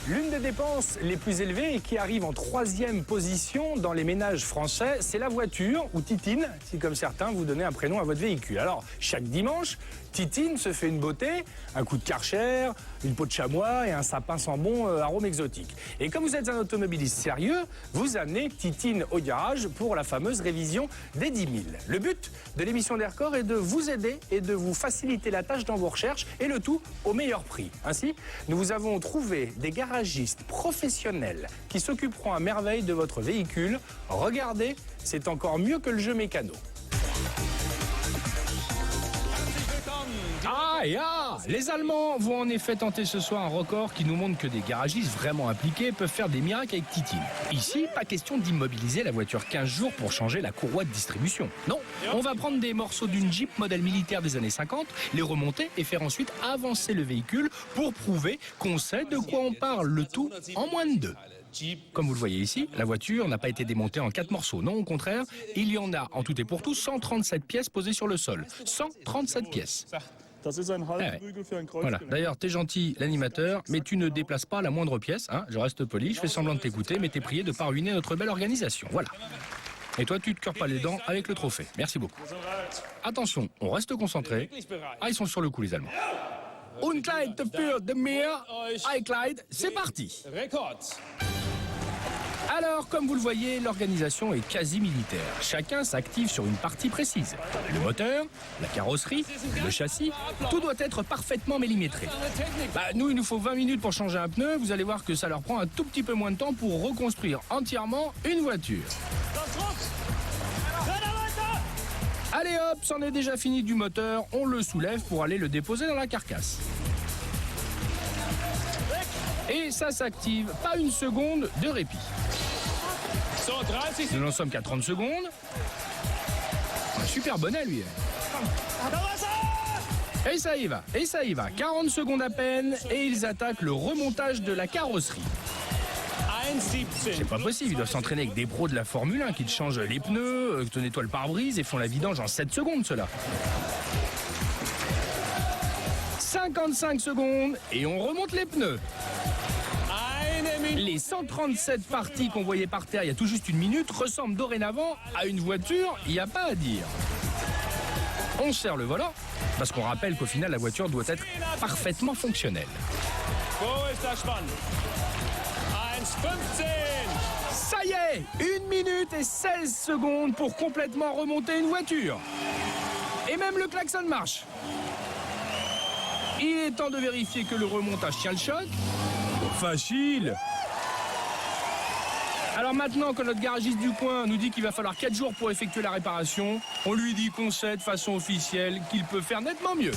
L'une des dépenses les plus élevées et qui arrive en 3e position dans les ménages français, c'est la voiture, ou Titine, si comme certains vous donnez un prénom à votre véhicule. Alors, chaque dimanche, Titine se fait une beauté, un coup de Karcher, une peau de chamois et un sapin sans bon arôme exotique. Et comme vous êtes un automobiliste sérieux, vous amenez Titine au garage pour la fameuse révision des 10 000. Le but de l'émission des records est de vous aider et de vous faciliter la tâche dans vos recherches et le tout au meilleur prix. Ainsi, nous vous avons trouvé des garagistes professionnels qui s'occuperont à merveille de votre véhicule. Regardez, c'est encore mieux que le jeu mécano. Les Allemands vont en effet tenter ce soir un record qui nous montre que des garagistes vraiment impliqués peuvent faire des miracles avec Titine. Ici, pas question d'immobiliser la voiture 15 jours pour changer la courroie de distribution. Non, on va prendre des morceaux d'une Jeep modèle militaire des années 50, les remonter et faire ensuite avancer le véhicule pour prouver qu'on sait de quoi on parle, le tout en moins de 2. Comme vous le voyez ici, la voiture n'a pas été démontée en 4 morceaux. Non, au contraire, il y en a en tout et pour tout 137 pièces posées sur le sol. 137 pièces. Voilà. D'ailleurs, t'es gentil, l'animateur, mais tu ne déplaces pas la moindre pièce. Hein. Je reste poli, je fais semblant de t'écouter, mais t'es prié de ne pas ruiner notre belle organisation. Voilà. Et toi, tu te cœurs pas les dents avec le trophée. Merci beaucoup. Attention, on reste concentré. Ah, ils sont sur le coup, les Allemands. Und Kleid für de mir, Clyde, c'est parti. Alors, comme vous le voyez, l'organisation est quasi militaire. Chacun s'active sur une partie précise. Le moteur, la carrosserie, le châssis, tout doit être parfaitement millimétré. Nous, il nous faut 20 minutes pour changer un pneu. Vous allez voir que ça leur prend un tout petit peu moins de temps pour reconstruire entièrement une voiture. Allez hop, c'en est déjà fini du moteur. On le soulève pour aller le déposer dans la carcasse. Et ça s'active, pas une seconde de répit. Nous n'en sommes qu'à 30 secondes. Un super bonnet, lui. Et ça y va. 40 secondes à peine, et ils attaquent le remontage de la carrosserie. C'est pas possible, ils doivent s'entraîner avec des pros de la Formule 1 qui te changent les pneus, qui te nettoient le pare-brise et font la vidange en 7 secondes, ceux-là. 55 secondes, et on remonte les pneus. Les 137 parties qu'on voyait par terre il y a tout juste une minute ressemblent dorénavant à une voiture, il n'y a pas à dire. On serre le volant, parce qu'on rappelle qu'au final la voiture doit être parfaitement fonctionnelle. Ça y est, 1 minute et 16 secondes pour complètement remonter une voiture. Et même le klaxon marche. Il est temps de vérifier que le remontage tient le choc. Facile. Alors maintenant que notre garagiste du coin nous dit qu'il va falloir 4 jours pour effectuer la réparation, on lui dit qu'on sait de façon officielle qu'il peut faire nettement mieux.